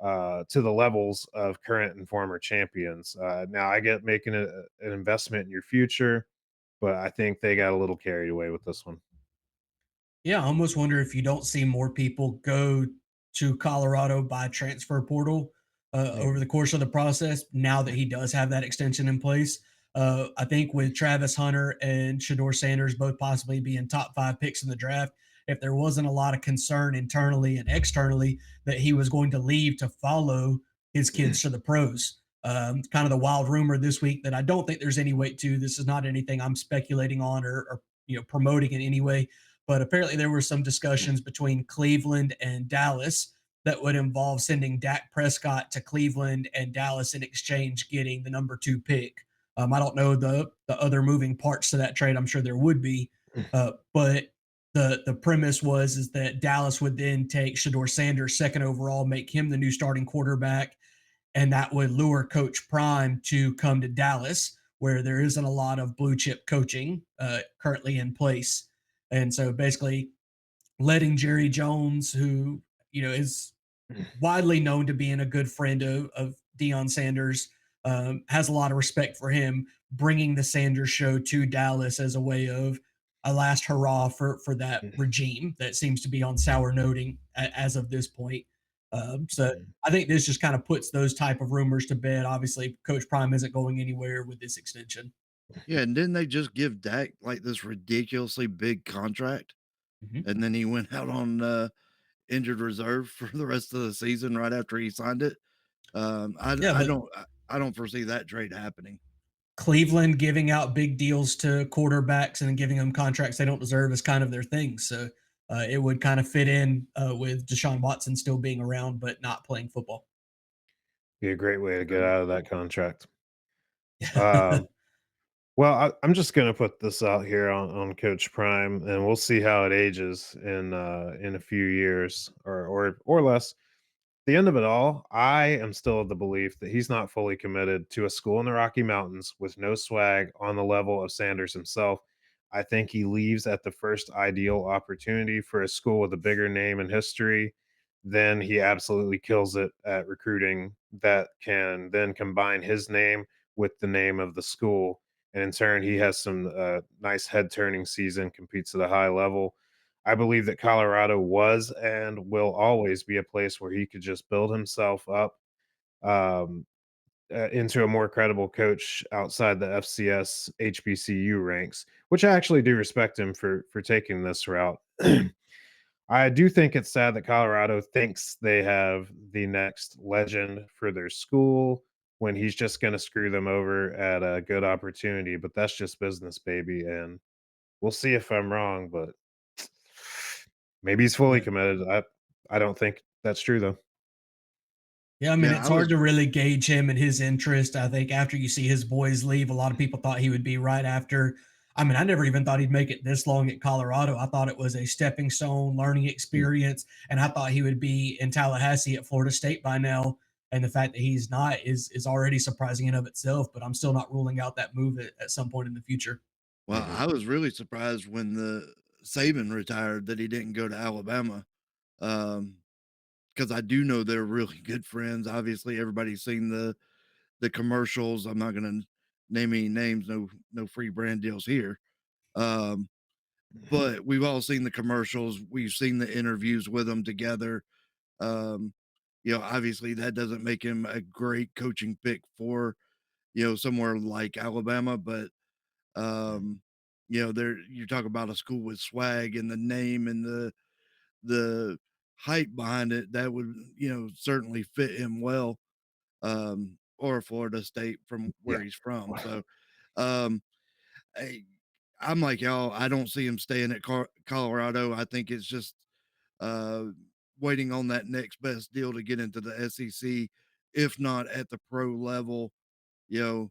S3: to the levels of current and former champions. Now, I get making an investment in your future, but I think they got a little carried away with this one.
S1: Yeah, I almost wonder if you don't see more people go to Colorado by transfer portal over
S3: Maybe.
S1: the course of the process now that he does have that extension in place. I think with Travis Hunter and Shador Sanders both possibly being top 5 picks in the draft, if there wasn't a lot of concern internally and externally that he was going to leave to follow his kids to the pros. Kind of the wild rumor this week that I don't think there's any weight to. This is not anything I'm speculating on or promoting in any way, but apparently there were some discussions between Cleveland and Dallas that would involve sending Dak Prescott to Cleveland and Dallas in exchange getting the number 2 pick. I don't know the other moving parts to that trade. I'm sure there would be, but the premise was is that Dallas would then take Shador Sanders second overall, make him the new starting quarterback, and that would lure Coach Prime to come to Dallas, where there isn't a lot of blue chip coaching currently in place. And so basically letting Jerry Jones, who is widely known to being a good friend of Deion Sanders, has a lot of respect for him, bringing the Sanders show to Dallas as a way of a last hurrah for that regime that seems to be on sour noting as of this point. So I think this just kind of puts those type of rumors to bed. Obviously, Coach Prime isn't going anywhere with this extension.
S2: Yeah, and didn't they just give Dak, like, this ridiculously big contract?
S1: Mhm.
S2: And then he went out on, injured reserve for the rest of the season right after he signed it.
S1: Yeah,
S2: I
S1: but
S2: don't I don't foresee that trade happening.
S1: Cleveland giving out big deals to quarterbacks and giving them contracts they don't deserve is kind of their thing. So it would kind of fit in with Deshaun Watson still being around but not playing football.
S3: Be a great way to get
S2: Um,
S3: out of that contract. Um, well, I'm just gonna put this out here on Coach Prime, and we'll see how it ages in a few years or less. The end of it all, I am still of the belief that he's not fully committed to a school in the Rocky Mountains with no swag on the level of Sanders himself. I think he leaves at the first ideal opportunity for a school with a bigger name in history. Then he absolutely kills it at recruiting that can then combine his name with the name of the school. And in turn, he has some nice head turning season, competes at a high level. I believe that Colorado was and will always be a place where he could just build himself up um, into a more credible coach outside the FCS HBCU ranks, which I actually do respect him for taking this route. I do think it's sad that Colorado thinks they have the next legend for their school when he's just going to screw them over at a good opportunity. But that's just business, baby, and we'll see if I'm wrong. But maybe he's fully
S1: Yeah.
S3: committed. I don't think that's true though.
S1: Yeah, I mean,
S2: yeah,
S1: it's
S2: I was
S1: hard to really gauge him and his interest. I think after you see his boys leave, a lot of people thought he would be right after. I mean, I never even thought he'd make it this long at Colorado. I thought it was a stepping stone, learning experience, and I thought he would be in Tallahassee at Florida State by now. And the fact that he's not is already surprising in of itself. But I'm still not ruling out that move at some point in the future.
S2: well,
S3: Mhm.
S2: I was really surprised when the Saban retired that he didn't go to Alabama, because I do know they're really good friends. Obviously, everybody's seen the commercials. I'm not gonna name any names, no free brand deals here. Um, but we've all seen the commercials. We've seen the interviews with them together. Um, obviously that doesn't make him a great coaching pick for, somewhere like Alabama, but there you talk about a school with swag and the name and the hype behind it that would, certainly fit him well. Or Florida State from
S3: Yeah.
S2: where he's from. So, um, I, I'm like y'all. I don't see him staying at Colorado. I think it's just uh, waiting on that next best deal to get into the SEC, if not at the pro level. You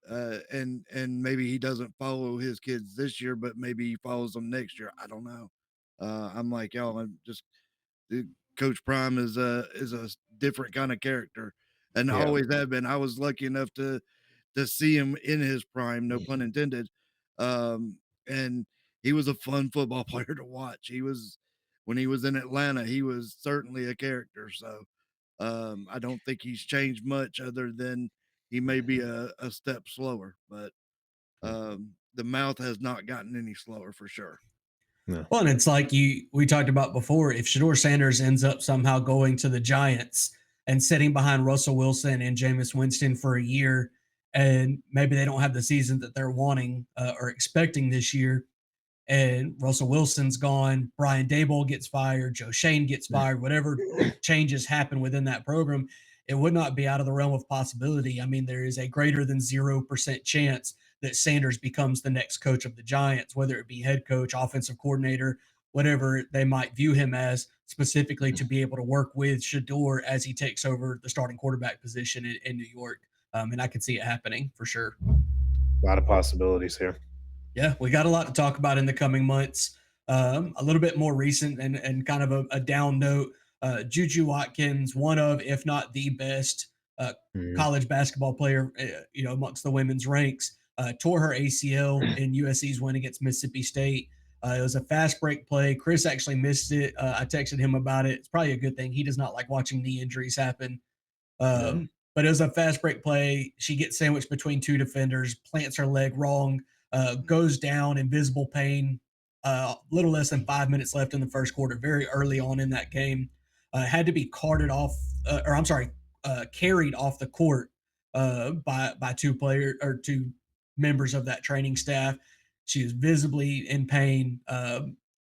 S2: know, and maybe he doesn't follow his kids this year, but maybe he follows them next year. I don't know. I'm like y'all. I'm just Coach Prime is a different kind of character, and
S3: Yeah.
S2: always have been. I was lucky enough to see him in his prime, no pun intended. And he was a fun football player to watch. He was when he was in Atlanta, he was certainly a character. So I don't think he's changed much other than he may be a step slower, but the mouth has not gotten any slower for sure.
S3: No.
S1: Well, and it's like we talked about before. If Shador Sanders ends up somehow going to the Giants and sitting behind Russell Wilson and Jameis Winston for a year, and maybe they don't have the season that they're wanting or expecting this year, and Russell Wilson's gone, Brian Daboll gets fired, Joe Shane gets fired, whatever changes happen within that program, it would not be out of the realm of possibility. I mean, there is a greater than 0% chance that Sanders becomes the next coach of the Giants, whether it be head coach, offensive coordinator, whatever they might view him as, specifically to be able to work with Shador as he takes over the starting quarterback position in New York. And I could see it happening for sure.
S3: A lot of possibilities here.
S1: Yeah, we got a lot to talk about in the coming months. A little bit more recent and kind of a down note. JuJu Watkins, one of, if not the best
S3: Mhm.
S1: college basketball player, amongst the women's ranks, tore her ACL in USC's win against Mississippi State. It was a fast break play. Chris actually missed it. I texted him about it. It's probably a good thing. He does not like watching knee injuries happen.
S2: No.
S1: But it was a fast break play. She gets sandwiched between two defenders, plants her leg wrong, goes down in visible pain. Little less than 5 minutes left in the first quarter, very early on in that game. Had to be carted off, or I'm sorry, carried off the court by two players or two members of that training staff. She was visibly in pain.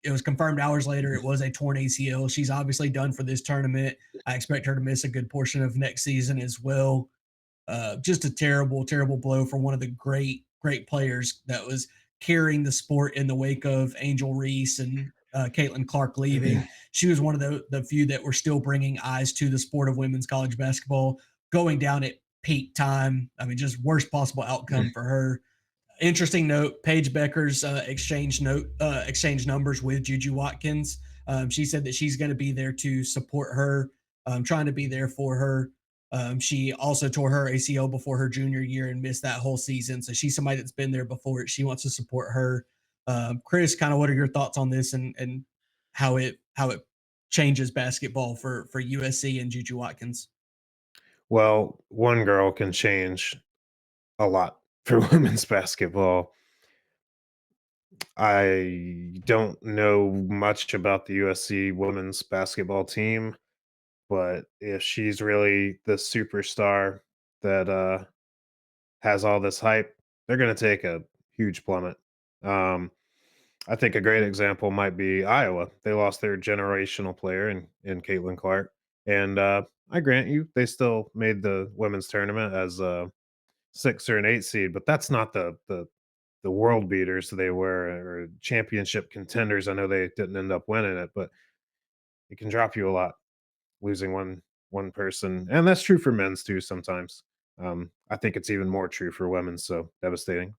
S1: It was confirmed hours later it was a torn ACL. She's obviously done for this tournament. I expect her to miss a good portion of next season as well. Just a terrible, terrible blow for one of the great players that was carrying the sport in the wake of Angel Reese and Caitlin Clark leaving. She was one of the few that were still bringing eyes to the sport of women's college basketball, going down at peak time. I mean, just worst possible outcome for her. Interesting note: Paige Becker's exchange numbers with JuJu Watkins. She said that she's going to be there to support her, trying to be there for her. She also tore her ACL before her junior year and missed that whole season. So she's somebody that's been there before. She wants to support her. Chris, kind of what are your thoughts on this and how it changes basketball for USC and JuJu Watkins?
S3: Well, one girl can change a lot for women's basketball. I don't know much about the USC women's basketball team, but if she's really the superstar that has all this hype, they're going to take a huge plummet. Um, I think a great example might be Iowa. They lost their generational player in Caitlin Clark, and I grant you, they still made the women's tournament as a 6 or an 8 seed, but that's not the world beaters they were or championship contenders. I know they didn't end up winning it, but it can drop you a lot losing one person, and that's true for men's too sometimes. I think it's even more true for women. So devastating.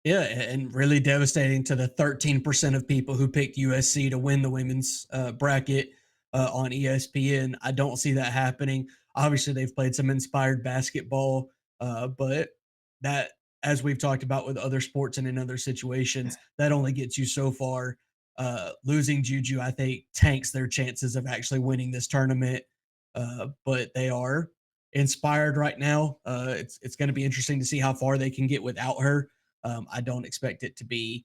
S1: Yeah, and really devastating to the 13% of people who picked USC to win the women's bracket on ESPN. I don't see that happening. Obviously, they've played some inspired basketball, but that, as we've talked about with other sports and in other situations, that only gets you so far. Losing Juju, I think, tanks their chances of actually winning this tournament. But they are inspired right now. It's going to be interesting to see how far they can get without her. I don't expect it to be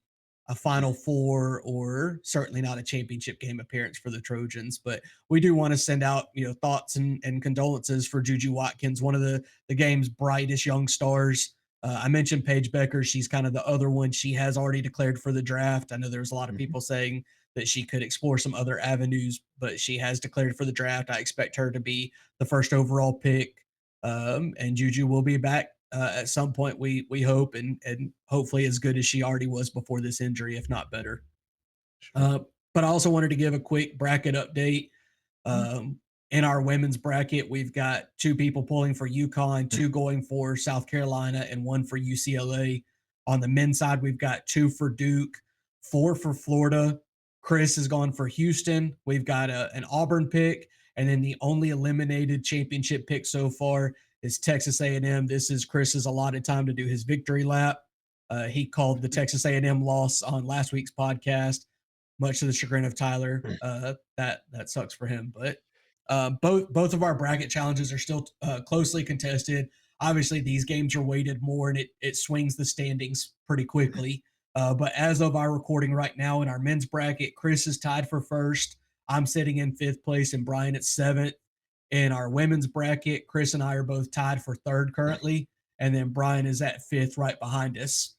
S1: a Final Four or certainly not a championship game appearance for the Trojans, but we do want to send out thoughts and condolences for JuJu Watkins, one of the game's brightest young stars. I mentioned Paige Becker; she's kind of the other one. She has already declared for the draft. I know there's a lot of
S2: Mhm.
S1: people saying that she could explore some other avenues, but she has declared for the draft. I expect her to be the first overall pick, and Juju will be back at some point. We hope, and hopefully as good as she already was before this injury, if not better.
S3: Sure.
S1: Uh, but I also wanted to give a quick bracket update. Um, in our women's bracket, we've got two people pulling for UConn, two going for South Carolina, and one for UCLA. On the men's side, we've got two for Duke, four for Florida. Chris has gone for Houston. We've got an Auburn pick, and then the only eliminated championship pick so far is Texas A&M. This is Chris's allotted time to do his victory lap. He called the Texas A&M loss on last week's podcast, much to the chagrin of Tyler. That sucks for him. But both of our bracket challenges are still closely contested. Obviously, these games are weighted more, and it swings the standings pretty quickly. But as of our recording right now in our men's bracket, Chris is tied for first. I'm sitting in fifth place, and Brian at seventh. In our women's bracket, Chris and I are both tied for third currently, and then Brian is at fifth, right behind us.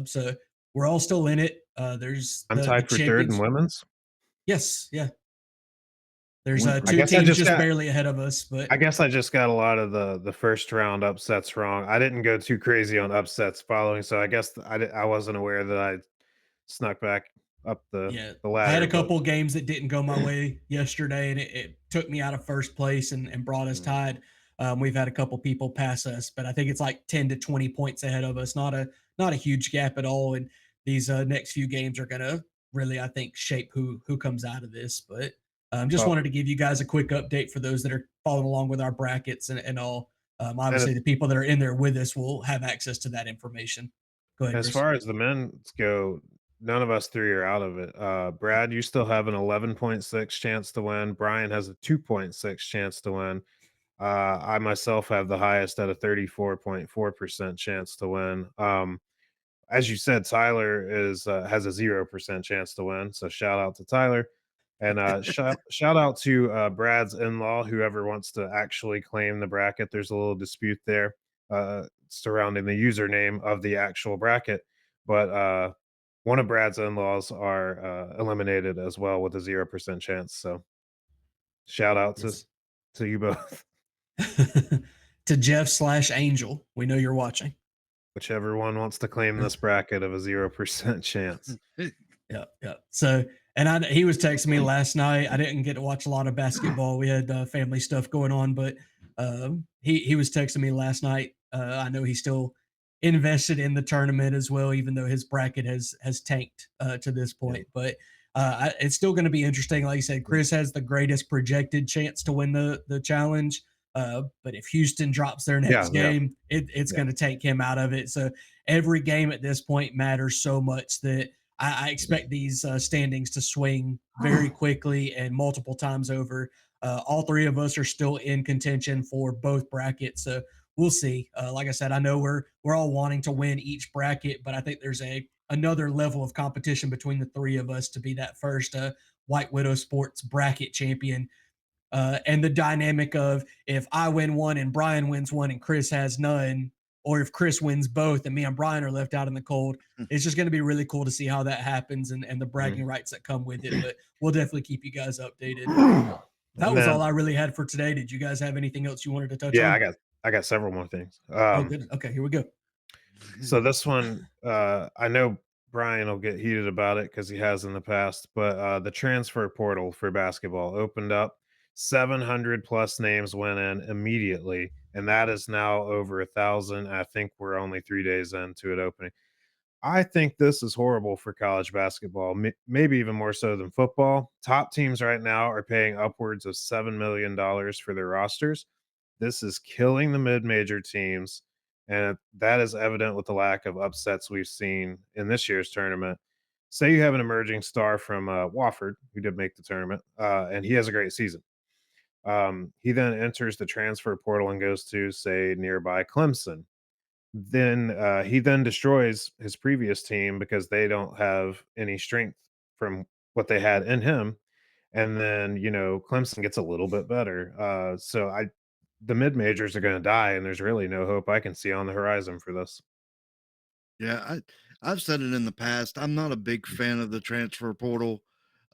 S1: So we're all still in it. There's
S3: I'm
S1: the
S3: tied for third in
S1: champions.
S3: women's.
S1: Yes, yeah.
S2: I
S1: There's
S2: went for
S3: I
S1: two
S3: guess I
S1: teams
S3: just
S1: just
S3: got
S1: barely ahead of us, but
S3: I guess I just got a lot of the first round upsets wrong. I didn't go too crazy on upsets following, so I guess I wasn't aware that I snuck back up
S1: yeah,
S3: the
S1: I had
S3: ladder.
S1: a
S3: But
S1: couple of games that didn't go my way yesterday, and it took me out of first place and brought us
S3: mm,
S1: tied. We've had a couple people pass us, but I think it's like 10 to 20 points ahead of us. Not a huge gap at all. And these next few games are gonna really, I think, shape who comes out of this. But just
S3: well,
S1: wanted to give you guys a quick update for those that are following along with our brackets and all.
S3: and
S1: Obviously, the people that are in there with us will have access to that information. Go ahead,
S3: as
S1: Chris.
S3: far as the men's go, none of us three are out of it. Brad, you still have an 11.6 chance to win. Brian has a 2.6 chance to win. I myself have the highest at a 34.4% chance to win. As you said, Tyler is has a 0% chance to win. So shout out to Tyler. And shout out to Brad's in-law, whoever wants to actually claim the bracket. There's a little dispute there surrounding the username of the actual bracket, but one of Brad's in-laws are eliminated as well with a 0% chance. So shout out
S1: Yes.
S3: to you both.
S1: To Jeff slash Angel, we know you're watching.
S3: Whichever one wants to claim this bracket of a 0% chance.
S1: Yeah, yeah. So, and he was texting me last night. I didn't get to watch a lot of basketball. We had family stuff going on, but he was texting me last night. I know he's still invested in the tournament as well, even though his bracket has tanked to this
S3: Yeah.
S1: point. But it's still going to be interesting. Like you said, Chris has the greatest projected chance to win the challenge. But if Houston drops their
S3: Yeah,
S1: next
S3: yeah,
S1: game, it's
S3: yeah.
S1: going to take him out of it. So every game at this point matters so much that I expect these standings to swing very quickly and multiple times over. All three of us are still in contention for both brackets, so we'll see. Like I said, I know we're all wanting to win each bracket, but I think there's another level of competition between the three of us to be that first White Widow Sports bracket champion. And the dynamic of if I win one and Brian wins one and Chris has none, or if Chris wins both and me and Brian are left out in the cold, it's just going to be really cool to see how that happens and the bragging
S3: Mhm.
S1: rights that come with it. But we'll definitely keep you guys updated. That
S3: And
S1: was all
S3: then
S1: I really had for today. Did you guys have anything else you wanted to touch
S3: yeah,
S1: on?
S3: I got several more things.
S1: Oh, good. Okay, here we go.
S3: So this one, I know Brian will get heated about it because he has in the past, but the transfer portal for basketball opened up. 700 plus names went in immediately, and that is now over 1,000. I think we're only 3 days into it opening. I think this is horrible for college basketball, maybe even more so than football. Top teams right now are paying upwards of $7 million for their rosters. This is killing the mid-major teams, and that is evident with the lack of upsets we've seen in this year's tournament. Say you have an emerging star from Wofford, who did make the tournament, and he has a great season. He then enters the transfer portal and goes to, say, nearby Clemson. Then he then destroys his previous team because they don't have any strength from what they had in him. And then, Clemson gets a little bit better. The mid majors are going to die, and there's really no hope I can see on the horizon for this.
S2: Yeah, I've said it in the past. I'm not a big fan of the transfer portal.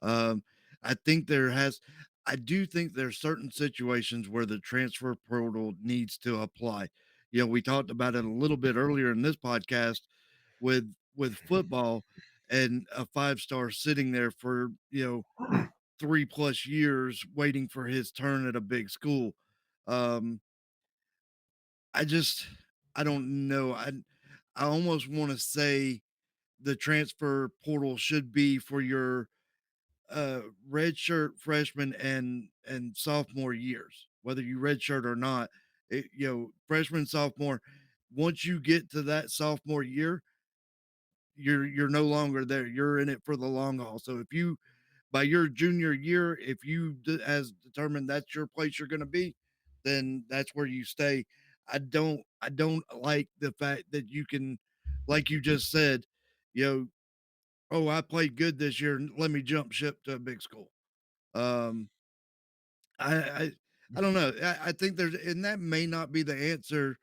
S2: Um, I think I do think there's certain situations where the transfer portal needs to apply. We talked about it a little bit earlier in this podcast with football and a 5-star sitting there for 3+ years waiting for his turn at a big school. Um, I just I don't know. I almost want to say the transfer portal should be for your redshirt freshman and sophomore years, whether you redshirt or not. Freshman, sophomore. Once you get to that sophomore year, you're no longer there. You're in it for the long haul. So if you by your junior year, if you has determined that's your place you're going to be, then that's where you stay. I don't like the fact that you can, like you just said, you know, oh, I played good this year. Let me jump ship to a big school. Um, I I, I don't know. I think and that may not be the answer.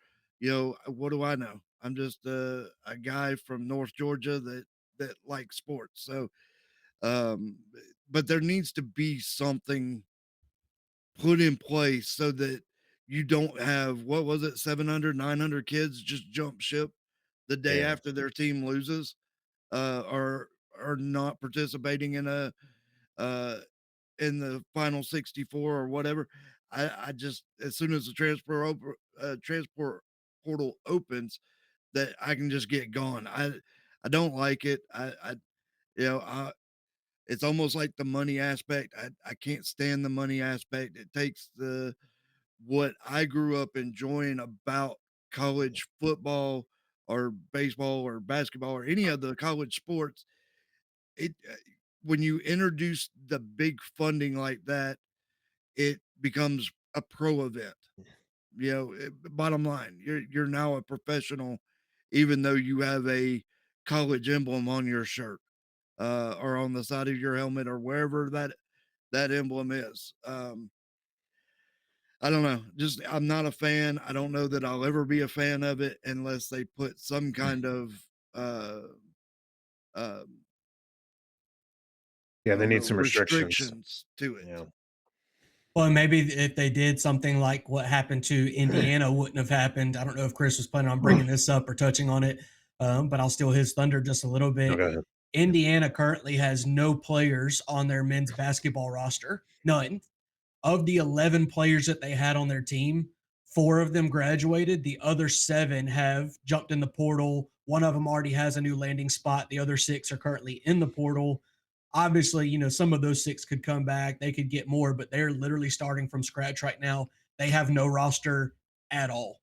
S2: What do I know? I'm just a guy from North Georgia that likes sports. So, um, but there needs to be something put in place so that you don't have, what was it, 700, 900 kids just jump ship the day
S3: Yeah.
S2: after their team loses, or are not participating uh in the final 64 or whatever. I just, as soon as the transport portal opens, that I can just get gone. I don't like it. You know I it's almost like the money aspect. I can't stand the money aspect. It takes the what I grew up enjoying about college football or baseball or basketball or any of the college sports. it when you introduce the big funding like that, it becomes a pro event. You know, bottom line, you're now a professional, even though you have a college emblem on your shirt, or on the side of your helmet or wherever that emblem is. I don't know. Just I'm not a fan. I don't know that I'll ever be a fan of it unless they put some kind of uh, um,
S3: Yeah,
S2: I
S3: they
S2: don't
S3: need
S2: know,
S3: some restrictions.
S2: restrictions to it.
S3: Yeah.
S1: Well, maybe if they did something like what happened to Indiana wouldn't have happened. I don't know if Chris was planning on bringing this up or touching on it, but I'll steal his thunder just a little
S3: No,
S1: bit.
S3: go ahead.
S1: Indiana currently has no players on their men's basketball roster. None. Of the 11 players that they had on their team, four of them graduated. The other seven have jumped in the portal. One of them already has a new landing spot. The other six are currently in the portal. Obviously, some of those six could come back. They could get more, but they're literally starting from scratch right now. They have no roster at all.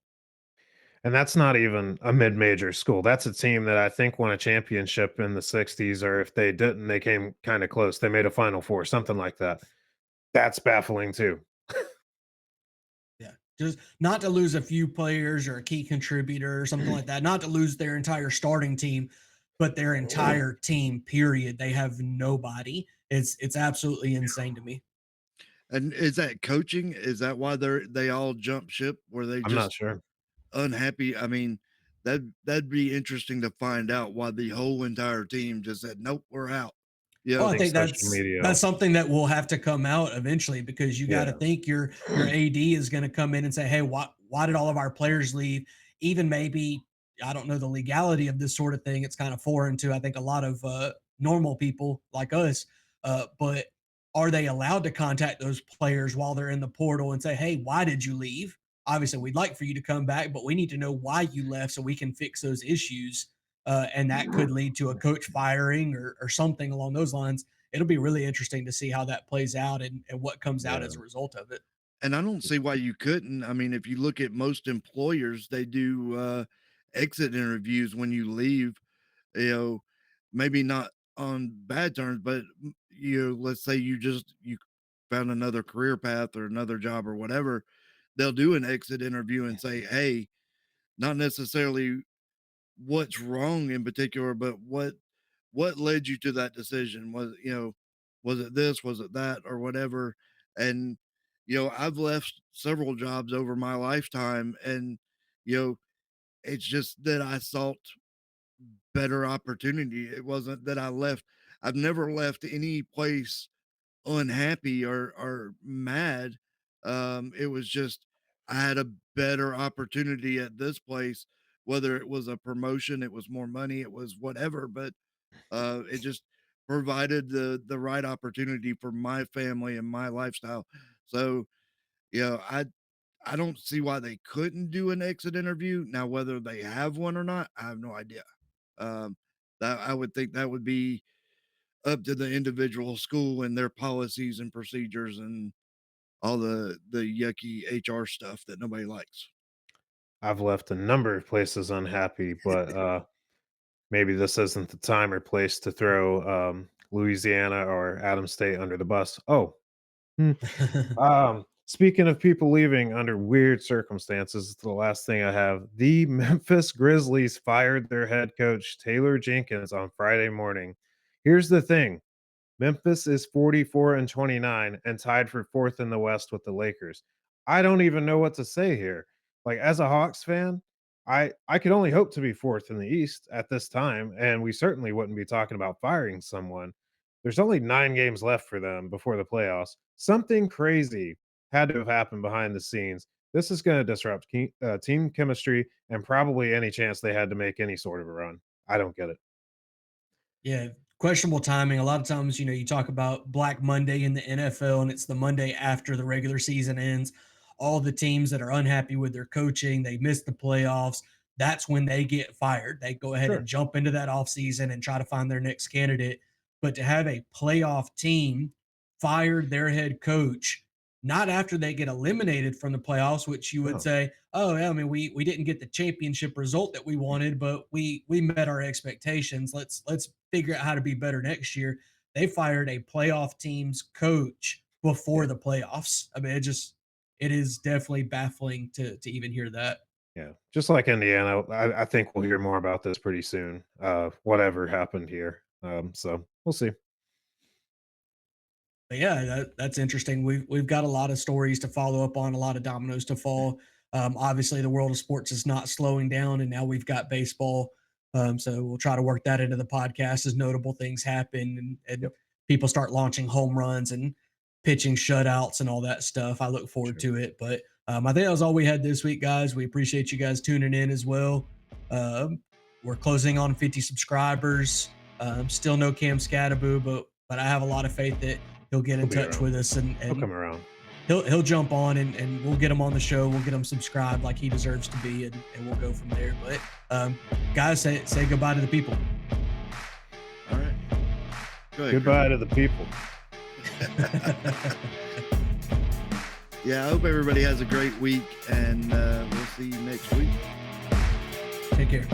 S3: And that's not even a mid-major school. That's a team that I think won a championship in the '60s, or if they didn't, they came kind of close. They made a Final Four, something like that. That's baffling too.
S1: Yeah. Just not to lose a few players or a key contributor or something like that, not to lose their entire starting team, but their entire team, period. They have nobody. It's absolutely insane to me.
S2: And is that coaching? Is that why they all jump ship? Were they
S3: I'm not
S2: just
S3: sure.
S2: unhappy? I mean, that'd be interesting to find out why the whole entire team just said, "Nope, we're out." You
S3: I
S1: Well, I
S2: know,
S3: think
S1: think
S3: social
S1: that's
S3: media.
S1: that's something that will have to come out eventually because you got to
S3: Yeah.
S1: think your AD is going to come in and say, "Hey, why did all of our players leave?" Even maybe I don't know the legality of this sort of thing. It's kind of foreign to I think a lot of normal people like us. But are they allowed to contact those players while they're in the portal and say, "Hey, why did you leave?" Obviously, we'd like for you to come back, but we need to know why you left so we can fix those issues. And that could lead to a coach firing or something along those lines. It'll be really interesting to see how that plays out and what comes out
S3: Yeah.
S1: as a result of it.
S2: and I don't see why you couldn't. I mean, if you look at most employers, they do exit interviews when you leave. You know, maybe not on bad terms, but let's say you found another career path or another job or whatever. They'll do an exit interview and say, "Hey, not necessarily what's wrong in particular, but what led you to that decision? Was it this, was it that, or whatever?" And I've left several jobs over my lifetime, and you know, it's just that I sought better opportunity. It wasn't that I left. I've never left any place unhappy or mad. It was just I had a better opportunity at this place, whether it was a promotion, it was more money, it was whatever, but it just provided the right opportunity for my family and my lifestyle. So, I don't see why they couldn't do an exit interview. Now, whether they have one or not, I have no idea. Um, that I would think that would be up to the individual school and their policies and procedures and all the yucky HR stuff that nobody likes.
S3: I've left a number of places unhappy, but maybe this isn't the time or place to throw Louisiana or Adams State under the bus. Oh, hmm. Speaking of people leaving under weird circumstances, the last thing I have, the Memphis Grizzlies fired their head coach Taylor Jenkins on Friday morning. Here's the thing. Memphis is 44 and 29 and tied for fourth in the West with the Lakers. I don't even know what to say here. Like as a Hawks fan, I could only hope to be fourth in the East at this time, and we certainly wouldn't be talking about firing someone. There's only 9 games left for them before the playoffs. Something crazy had to have happened behind the scenes. This is going to disrupt team chemistry and probably any chance they had to make any sort of a run. I don't get it.
S1: Yeah, questionable timing. A lot of times, you talk about Black Monday in the NFL, and it's the Monday after the regular season ends. All the teams that are unhappy with their coaching, they miss the playoffs. That's when they get fired. They go ahead and
S3: Sure.
S1: jump into that offseason and try to find their next candidate. But to have a playoff team fired their head coach, not after they get eliminated from the playoffs, which you would
S3: No.
S1: say, oh, yeah, I mean, we didn't get the championship result that we wanted, but we met our expectations. Let's figure out how to be better next year. They fired a playoff team's coach before
S3: Yeah.
S1: the playoffs. I mean, it is definitely baffling to even hear that.
S3: Yeah, just like Indiana, I think we'll hear more about this pretty soon. Whatever happened here, so we'll see.
S1: But yeah, that's interesting. We've got a lot of stories to follow up on, a lot of dominoes to fall. Obviously, the world of sports is not slowing down, and now we've got baseball. So we'll try to work that into the podcast as notable things happen and
S3: Yep,
S1: people start launching home runs and pitching shutouts and all that stuff. I look forward
S3: sure.
S1: to it. But I think that was all we had this week, guys. We appreciate you guys tuning in as well. Um, we're closing on 50 subscribers. Still no Cam Scattaboo, but I have a lot of faith that he'll get in
S3: He'll be
S1: touch
S3: around.
S1: with us
S3: He'll
S1: and
S3: come around.
S1: he'll jump on and we'll get him on the show. We'll get him subscribed like he deserves to be, and we'll go from there. But guys, say goodbye to the people.
S2: All right. Go ahead,
S3: Goodbye to the people.
S2: Yeah, I hope everybody has a great week, and we'll see you next week.
S1: Take care.